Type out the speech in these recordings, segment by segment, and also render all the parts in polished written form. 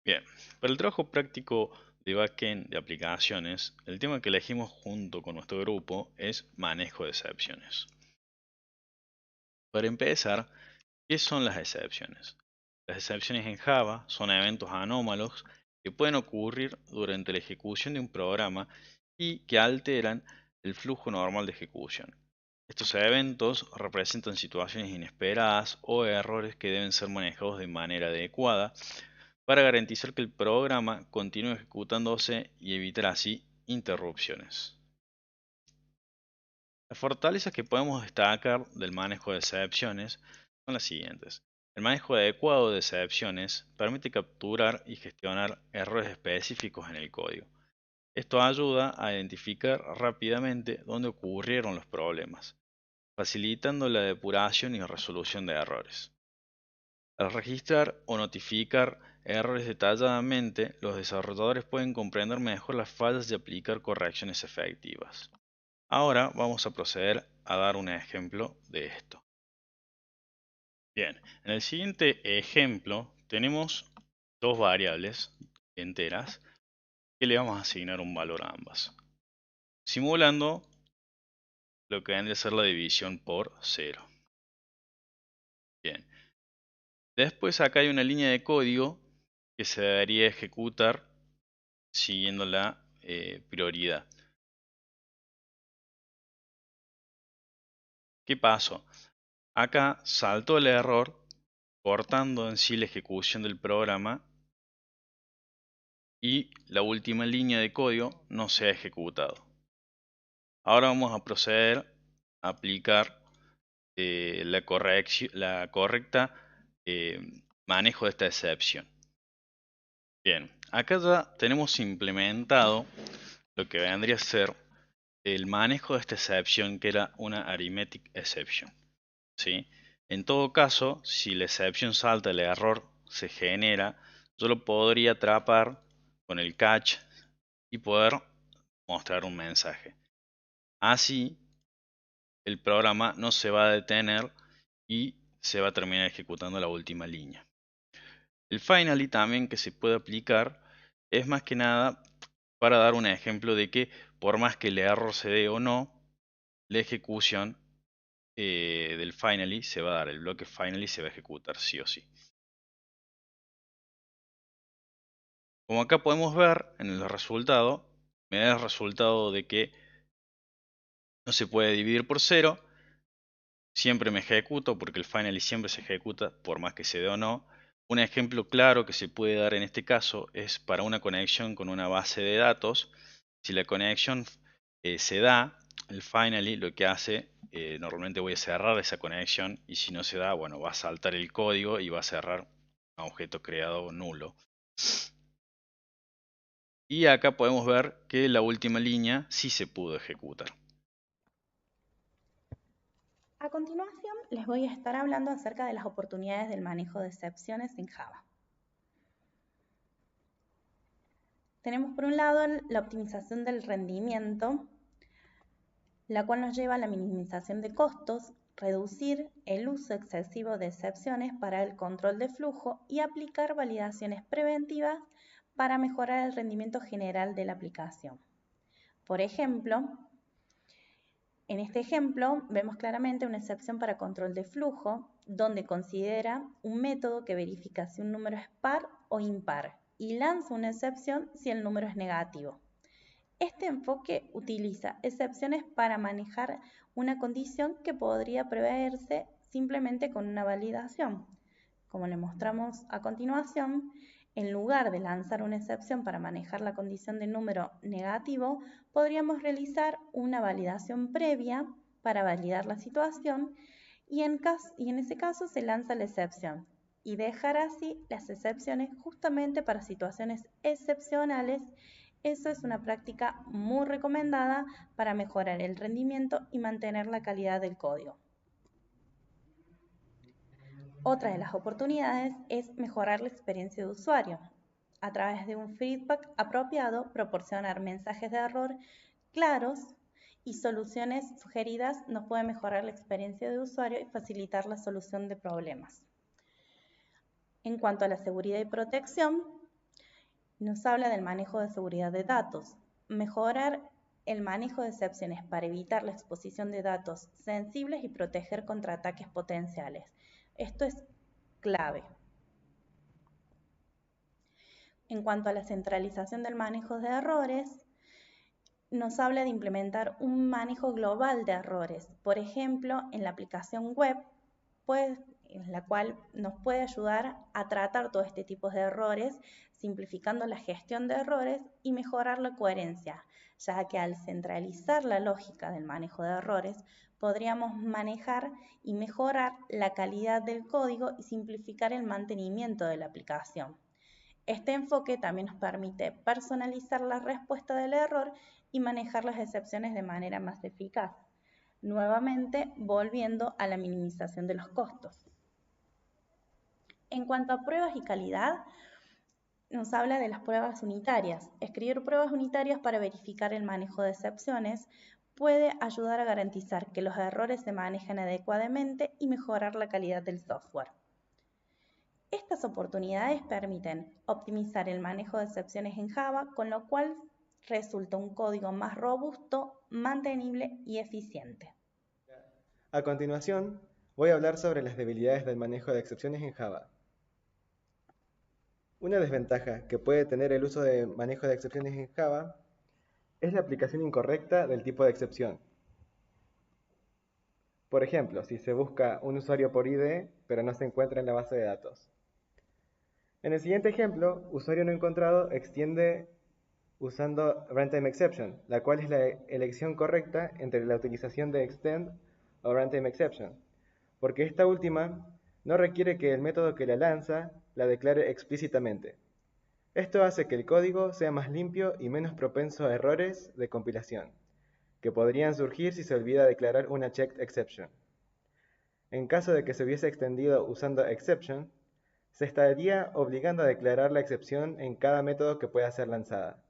Bien, para el trabajo práctico de backend de aplicaciones, el tema que elegimos junto con nuestro grupo es manejo de excepciones. Para empezar, ¿qué son las excepciones? Las excepciones en Java son eventos anómalos que pueden ocurrir durante la ejecución de un programa y que alteran el flujo normal de ejecución. Estos eventos representan situaciones inesperadas o errores que deben ser manejados de manera adecuada para garantizar que el programa continúe ejecutándose y evitar así interrupciones. Las fortalezas que podemos destacar del manejo de excepciones son las siguientes. El manejo adecuado de excepciones permite capturar y gestionar errores específicos en el código. Esto ayuda a identificar rápidamente dónde ocurrieron los problemas, facilitando la depuración y resolución de errores. Al registrar o notificar errores detalladamente, los desarrolladores pueden comprender mejor las fallas y aplicar correcciones efectivas. Ahora vamos a proceder a dar un ejemplo de esto. Bien, en el siguiente ejemplo tenemos dos variables enteras que le vamos a asignar un valor a ambas, simulando lo que vendría a ser la división por 0. Bien, después acá hay una línea de código que se debería ejecutar siguiendo la prioridad. ¿Qué pasó? Acá saltó el error cortando en sí la ejecución del programa y la última línea de código no se ha ejecutado. Ahora vamos a proceder a aplicar la correcta manejo de esta excepción. Bien, acá ya tenemos implementado lo que vendría a ser el manejo de esta excepción, que era una arithmetic exception, ¿sí? En todo caso, si la excepción salta, el error se genera, yo lo podría atrapar con el catch y poder mostrar un mensaje. Así, el programa no se va a detener y se va a terminar ejecutando la última línea. El finally también que se puede aplicar es más que nada para dar un ejemplo de que por más que el error se dé o no, la ejecución del finally se va a dar, el bloque finally se va a ejecutar sí o sí. Como acá podemos ver en el resultado, me da el resultado de que no se puede dividir por 0, siempre me ejecuto porque el finally siempre se ejecuta por más que se dé o no. Un ejemplo claro que se puede dar en este caso es para una conexión con una base de datos. Si la conexión se da, el finally lo que hace, normalmente voy a cerrar esa conexión y si no se da, bueno, va a saltar el código y va a cerrar un objeto creado nulo. Y acá podemos ver que la última línea sí se pudo ejecutar. A continuación, les voy a estar hablando acerca de las oportunidades del manejo de excepciones en Java. Tenemos por un lado la optimización del rendimiento, la cual nos lleva a la minimización de costos, reducir el uso excesivo de excepciones para el control de flujo y aplicar validaciones preventivas para mejorar el rendimiento general de la aplicación. Por ejemplo, en este ejemplo vemos claramente una excepción para control de flujo, donde considera un método que verifica si un número es par o impar y lanza una excepción si el número es negativo. Este enfoque utiliza excepciones para manejar una condición que podría preverse simplemente con una validación. Como le mostramos a continuación, en lugar de lanzar una excepción para manejar la condición de número negativo, podríamos realizar una validación previa para validar la situación y en ese caso se lanza la excepción y dejar así las excepciones justamente para situaciones excepcionales. Eso es una práctica muy recomendada para mejorar el rendimiento y mantener la calidad del código. Otra de las oportunidades es mejorar la experiencia de usuario. A través de un feedback apropiado, proporcionar mensajes de error claros y soluciones sugeridas nos puede mejorar la experiencia de usuario y facilitar la solución de problemas. En cuanto a la seguridad y protección, nos habla del manejo de seguridad de datos, mejorar el manejo de excepciones para evitar la exposición de datos sensibles y proteger contra ataques potenciales. Esto es clave. En cuanto a la centralización del manejo de errores, nos habla de implementar un manejo global de errores. Por ejemplo, en la aplicación web, en la cual nos puede ayudar a tratar todo este tipo de errores, simplificando la gestión de errores y mejorar la coherencia, ya que al centralizar la lógica del manejo de errores, podríamos manejar y mejorar la calidad del código y simplificar el mantenimiento de la aplicación. Este enfoque también nos permite personalizar la respuesta del error y manejar las excepciones de manera más eficaz, nuevamente volviendo a la minimización de los costos. En cuanto a pruebas y calidad, nos habla de las pruebas unitarias. Escribir pruebas unitarias para verificar el manejo de excepciones puede ayudar a garantizar que los errores se manejan adecuadamente y mejorar la calidad del software. Estas oportunidades permiten optimizar el manejo de excepciones en Java, con lo cual resulta un código más robusto, mantenible y eficiente. A continuación, voy a hablar sobre las debilidades del manejo de excepciones en Java. Una desventaja que puede tener el uso de manejo de excepciones en Java es la aplicación incorrecta del tipo de excepción. Por ejemplo, si se busca un usuario por ID, pero no se encuentra en la base de datos. En el siguiente ejemplo, usuario no encontrado extiende usando runtime exception, la cual es la elección correcta entre la utilización de extend o runtime exception, porque esta última no requiere que el método que la lanza la declare explícitamente. Esto hace que el código sea más limpio y menos propenso a errores de compilación, que podrían surgir si se olvida declarar una checked exception. En caso de que se hubiese extendido usando exception, se estaría obligando a declarar la excepción en cada método que pueda ser lanzada,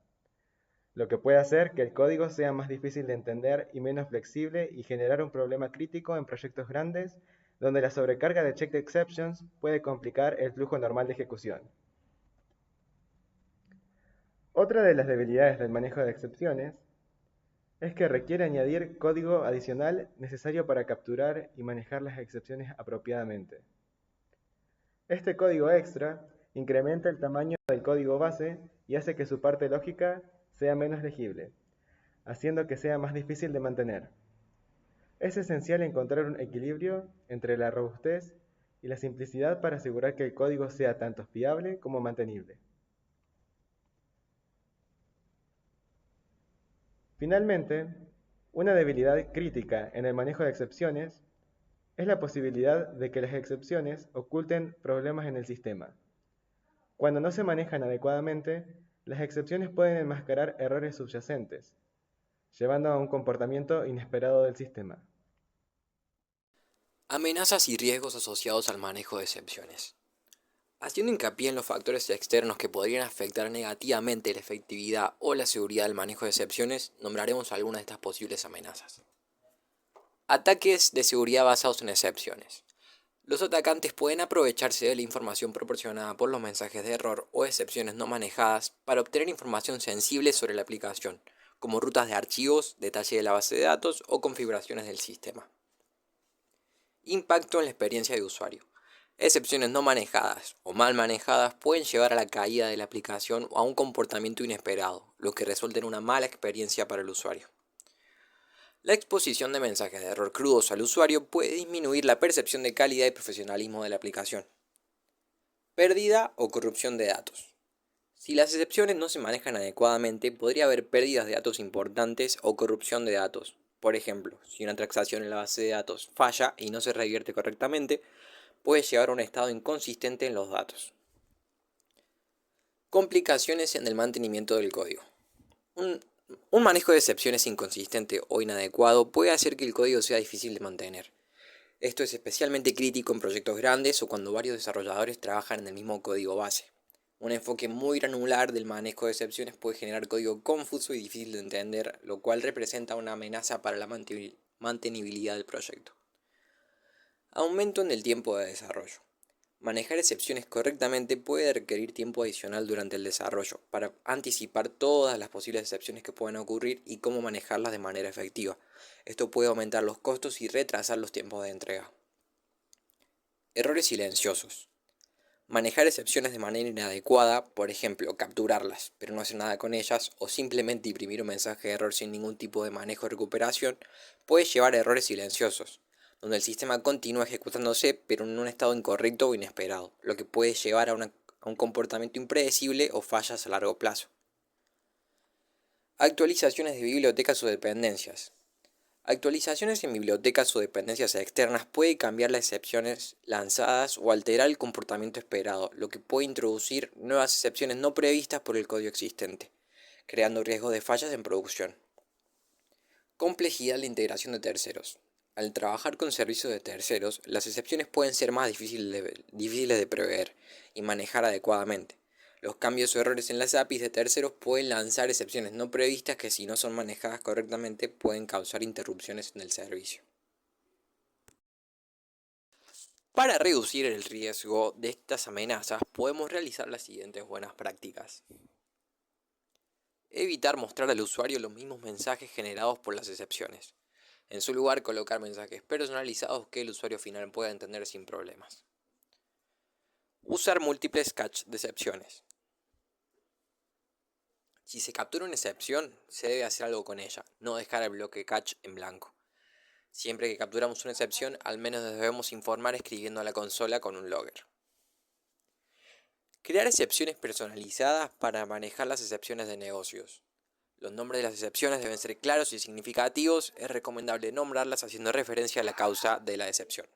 lo que puede hacer que el código sea más difícil de entender y menos flexible y generar un problema crítico en proyectos grandes donde la sobrecarga de checked exceptions puede complicar el flujo normal de ejecución. Otra de las debilidades del manejo de excepciones es que requiere añadir código adicional necesario para capturar y manejar las excepciones apropiadamente. Este código extra incrementa el tamaño del código base y hace que su parte lógica sea menos legible, haciendo que sea más difícil de mantener. Es esencial encontrar un equilibrio entre la robustez y la simplicidad para asegurar que el código sea tanto fiable como mantenible. Finalmente, una debilidad crítica en el manejo de excepciones es la posibilidad de que las excepciones oculten problemas en el sistema. Cuando no se manejan adecuadamente, las excepciones pueden enmascarar errores subyacentes, llevando a un comportamiento inesperado del sistema. Amenazas y riesgos asociados al manejo de excepciones. Haciendo hincapié en los factores externos que podrían afectar negativamente la efectividad o la seguridad del manejo de excepciones, nombraremos algunas de estas posibles amenazas. Ataques de seguridad basados en excepciones. Los atacantes pueden aprovecharse de la información proporcionada por los mensajes de error o excepciones no manejadas para obtener información sensible sobre la aplicación, como rutas de archivos, detalle de la base de datos o configuraciones del sistema. Impacto en la experiencia de usuario. Excepciones no manejadas o mal manejadas pueden llevar a la caída de la aplicación o a un comportamiento inesperado, lo que resulta en una mala experiencia para el usuario. La exposición de mensajes de error crudos al usuario puede disminuir la percepción de calidad y profesionalismo de la aplicación. Pérdida o corrupción de datos. Si las excepciones no se manejan adecuadamente, podría haber pérdidas de datos importantes o corrupción de datos. Por ejemplo, si una transacción en la base de datos falla y no se revierte correctamente, puede llevar a un estado inconsistente en los datos. Complicaciones en el mantenimiento del código. Un manejo de excepciones inconsistente o inadecuado puede hacer que el código sea difícil de mantener. Esto es especialmente crítico en proyectos grandes o cuando varios desarrolladores trabajan en el mismo código base. Un enfoque muy granular del manejo de excepciones puede generar código confuso y difícil de entender, lo cual representa una amenaza para la mantenibilidad del proyecto. Aumento en el tiempo de desarrollo. Manejar excepciones correctamente puede requerir tiempo adicional durante el desarrollo para anticipar todas las posibles excepciones que puedan ocurrir y cómo manejarlas de manera efectiva. Esto puede aumentar los costos y retrasar los tiempos de entrega. Errores silenciosos. Manejar excepciones de manera inadecuada, por ejemplo, capturarlas, pero no hacer nada con ellas, o simplemente imprimir un mensaje de error sin ningún tipo de manejo de recuperación, puede llevar a errores silenciosos, donde el sistema continúa ejecutándose pero en un estado incorrecto o inesperado, lo que puede llevar a un comportamiento impredecible o fallas a largo plazo. Actualizaciones de bibliotecas o dependencias. Actualizaciones en bibliotecas o dependencias externas puede cambiar las excepciones lanzadas o alterar el comportamiento esperado, lo que puede introducir nuevas excepciones no previstas por el código existente, creando riesgo de fallas en producción. Complejidad de la integración de terceros. Al trabajar con servicios de terceros, las excepciones pueden ser más difíciles de prever y manejar adecuadamente. Los cambios o errores en las APIs de terceros pueden lanzar excepciones no previstas que, si no son manejadas correctamente, pueden causar interrupciones en el servicio. Para reducir el riesgo de estas amenazas, podemos realizar las siguientes buenas prácticas. Evitar mostrar al usuario los mismos mensajes generados por las excepciones. En su lugar, colocar mensajes personalizados que el usuario final pueda entender sin problemas. Usar múltiples catch de excepciones. Si se captura una excepción, se debe hacer algo con ella, no dejar el bloque catch en blanco. Siempre que capturamos una excepción, al menos debemos informar escribiendo a la consola con un logger. Crear excepciones personalizadas para manejar las excepciones de negocios. Los nombres de las excepciones deben ser claros y significativos. Es recomendable nombrarlas haciendo referencia a la causa de la excepción.